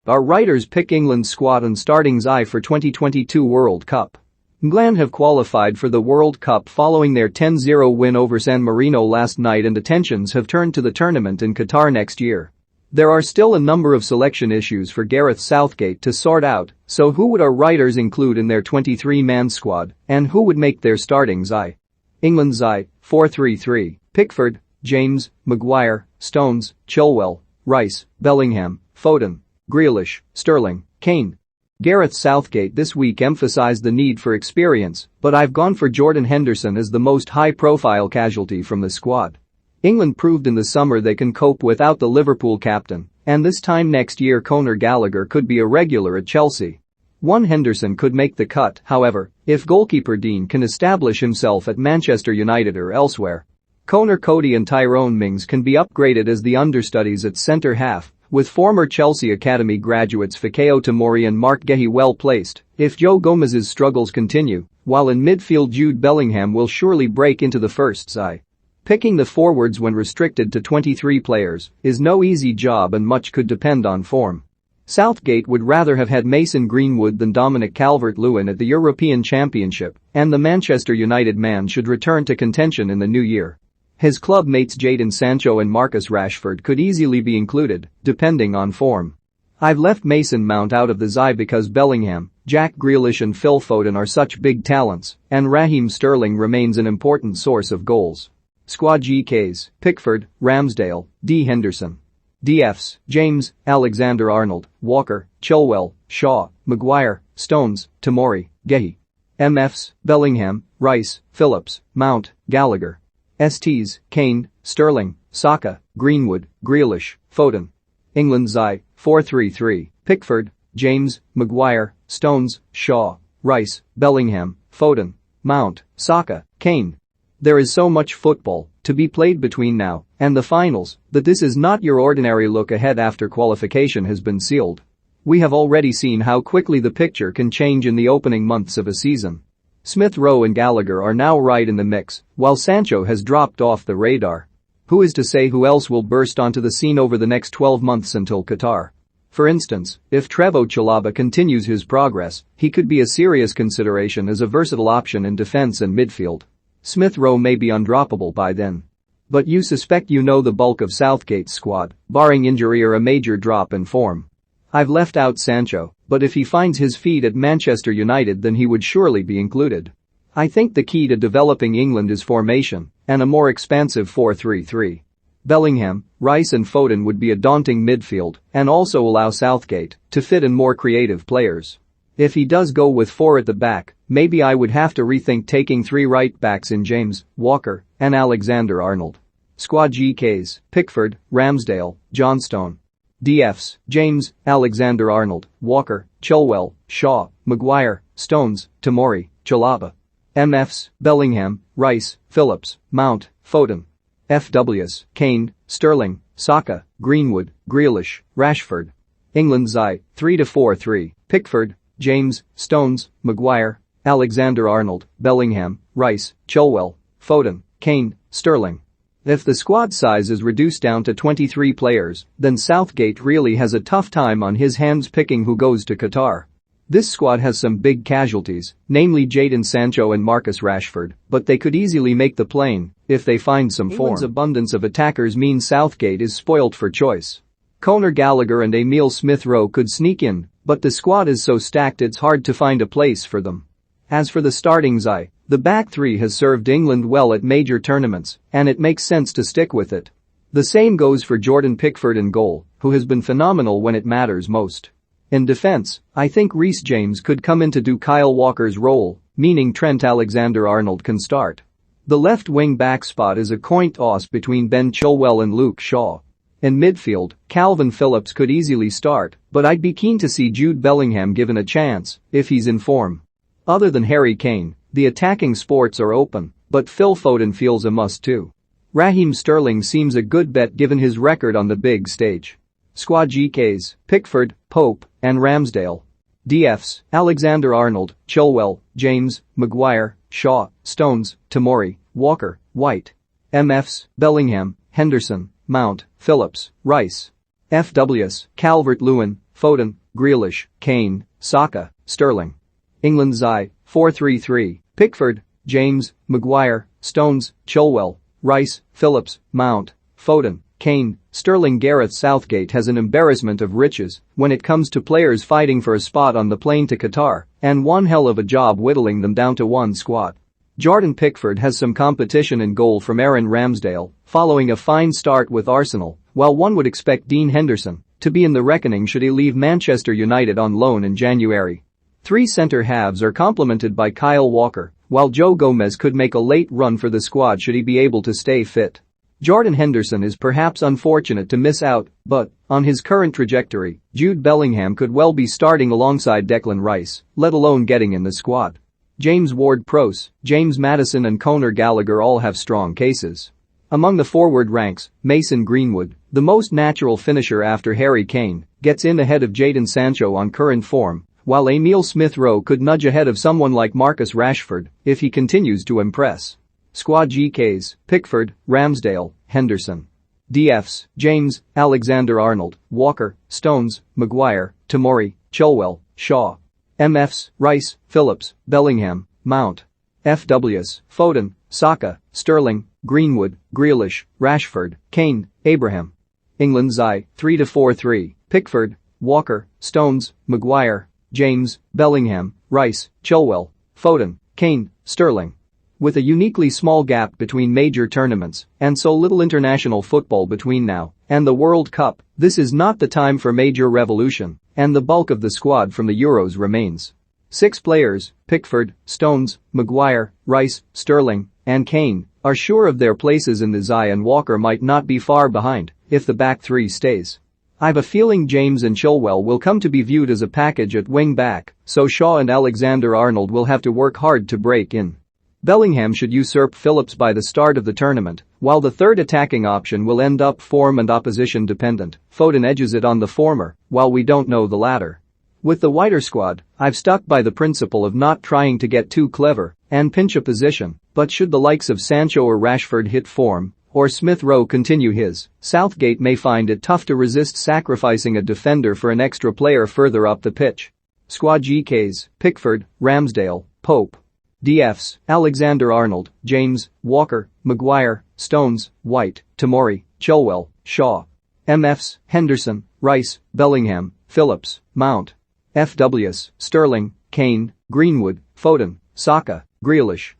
Our writers pick England's squad and starting eye for 2022 World Cup. England have qualified for the World Cup following their 10-0 win over San Marino last night, and attentions have turned to the tournament in Qatar next year. There are still a number of selection issues for Gareth Southgate to sort out, so who would our writers include in their 23-man squad, and who would make their starting eye? England's eye, 4-3-3, Pickford, James, Maguire, Stones, Chilwell, Rice, Bellingham, Foden, Grealish, Sterling, Kane. Gareth Southgate this week emphasized the need for experience, but I've gone for Jordan Henderson as the most high-profile casualty from the squad. England proved in the summer they can cope without the Liverpool captain, and this time next year Conor Gallagher could be a regular at Chelsea. Henderson could make the cut, however, if goalkeeper Dean can establish himself at Manchester United or elsewhere. Conor Coady and Tyrone Mings can be upgraded as the understudies at centre-half, with former Chelsea Academy graduates Fikayo Tomori and Marc Guéhi well placed if Joe Gomez's struggles continue, while in midfield Jude Bellingham will surely break into the first side. Picking the forwards when restricted to 23 players is no easy job, and much could depend on form. Southgate would rather have had Mason Greenwood than Dominic Calvert-Lewin at the European Championship, and the Manchester United man should return to contention in the new year. His club mates Jadon Sancho and Marcus Rashford could easily be included, depending on form. I've left Mason Mount out of the eye because Bellingham, Jack Grealish and Phil Foden are such big talents, and Raheem Sterling remains an important source of goals. Squad GKs, Pickford, Ramsdale, D. Henderson. DFs, James, Alexander-Arnold, Walker, Chilwell, Shaw, Maguire, Stones, Tomori, Guéhi. MFs, Bellingham, Rice, Phillips, Mount, Gallagher. STs, Kane, Sterling, Saka, Greenwood, Grealish, Foden. England's eye, 4-3-3, Pickford, James, Maguire, Stones, Shaw, Rice, Bellingham, Foden, Mount, Saka, Kane. There is so much football to be played between now and the finals that this is not your ordinary look ahead after qualification has been sealed. We have already seen how quickly the picture can change in the opening months of a season. Smith Rowe and Gallagher are now right in the mix, while Sancho has dropped off the radar. Who is to say who else will burst onto the scene over the next 12 months until Qatar? For instance, if Trevoh Chalobah continues his progress, he could be a serious consideration as a versatile option in defense and midfield. Smith Rowe may be undroppable by then. But you suspect you know the bulk of Southgate's squad, barring injury or a major drop in form. I've left out Sancho, but if he finds his feet at Manchester United then he would surely be included. I think the key to developing England is formation and a more expansive 4-3-3. Bellingham, Rice and Foden would be a daunting midfield and also allow Southgate to fit in more creative players. If he does go with 4 at the back, maybe I would have to rethink taking 3 right-backs in James, Walker, and Alexander-Arnold. Squad GKs, Pickford, Ramsdale, Johnstone. DFs, James, Alexander-Arnold, Walker, Chilwell, Shaw, Maguire, Stones, Tomori, Chalobah. MFs, Bellingham, Rice, Phillips, Mount, Foden. FWs, Kane, Sterling, Saka, Greenwood, Grealish, Rashford. England's eye, 3-4-3, Pickford, James, Stones, Maguire, Alexander-Arnold, Bellingham, Rice, Chilwell, Foden, Kane, Sterling. If the squad size is reduced down to 23 players, then Southgate really has a tough time on his hands picking who goes to Qatar. This squad has some big casualties, namely Jadon Sancho and Marcus Rashford, but they could easily make the plane if they find some form. England's abundance of attackers means Southgate is spoilt for choice. Conor Gallagher and Emile Smith-Rowe could sneak in, but the squad is so stacked it's hard to find a place for them. As for the starting eye, the back three has served England well at major tournaments, and it makes sense to stick with it. The same goes for Jordan Pickford in goal, who has been phenomenal when it matters most. In defense, I think Reece James could come in to do Kyle Walker's role, meaning Trent Alexander-Arnold can start. The left wing-back spot is a coin toss between Ben Chilwell and Luke Shaw. In midfield, Calvin Phillips could easily start, but I'd be keen to see Jude Bellingham given a chance if he's in form. Other than Harry Kane, the attacking spots are open, but Phil Foden feels a must too. Raheem Sterling seems a good bet given his record on the big stage. Squad GKs, Pickford, Pope, and Ramsdale. DFs, Alexander-Arnold, Chilwell, James, Maguire, Shaw, Stones, Tomori, Walker, White. MFs, Bellingham, Henderson, Mount, Phillips, Rice. FWs, Calvert-Lewin, Foden, Grealish, Kane, Saka, Sterling. England's eye, 4-3-3, Pickford, James, Maguire, Stones, Chilwell, Rice, Phillips, Mount, Foden, Kane, Sterling. Gareth Southgate has an embarrassment of riches when it comes to players fighting for a spot on the plane to Qatar, and one hell of a job whittling them down to one squad. Jordan Pickford has some competition in goal from Aaron Ramsdale, following a fine start with Arsenal, while one would expect Dean Henderson to be in the reckoning should he leave Manchester United on loan in January. Three centre-halves are complemented by Kyle Walker, while Joe Gomez could make a late run for the squad should he be able to stay fit. Jordan Henderson is perhaps unfortunate to miss out, but, on his current trajectory, Jude Bellingham could well be starting alongside Declan Rice, let alone getting in the squad. James Ward-Prowse, James Maddison and Conor Gallagher all have strong cases. Among the forward ranks, Mason Greenwood, the most natural finisher after Harry Kane, gets in ahead of Jadon Sancho on current form, while Emile Smith-Rowe could nudge ahead of someone like Marcus Rashford if he continues to impress. Squad GKs, Pickford, Ramsdale, Henderson. DFs, James, Alexander-Arnold, Walker, Stones, Maguire, Tomori, Chilwell, Shaw. MFs, Rice, Phillips, Bellingham, Mount. FWs, Foden, Saka, Sterling, Greenwood, Grealish, Rashford, Kane, Abraham. England's eye, 3-4-3, Pickford, Walker, Stones, Maguire, James, Bellingham, Rice, Chilwell, Foden, Kane, Sterling. With a uniquely small gap between major tournaments and so little international football between now and the World Cup, this is not the time for major revolution, and the bulk of the squad from the Euros remains. 6 players, Pickford, Stones, Maguire, Rice, Sterling, and Kane, are sure of their places in the Zai, and Walker might not be far behind if the back three stays. I've a feeling James and Chilwell will come to be viewed as a package at wing-back, so Shaw and Alexander-Arnold will have to work hard to break in. Bellingham should usurp Phillips by the start of the tournament, while the third attacking option will end up form and opposition dependent. Foden edges it on the former, while we don't know the latter. With the wider squad, I've stuck by the principle of not trying to get too clever and pinch a position, but should the likes of Sancho or Rashford hit form, or Smith-Rowe continue his, Southgate may find it tough to resist sacrificing a defender for an extra player further up the pitch. Squad GKs, Pickford, Ramsdale, Pope. DFs, Alexander-Arnold, James, Walker, Maguire, Stones, White, Tomori, Chilwell, Shaw. MFs, Henderson, Rice, Bellingham, Phillips, Mount. FWs, Sterling, Kane, Greenwood, Foden, Saka, Grealish.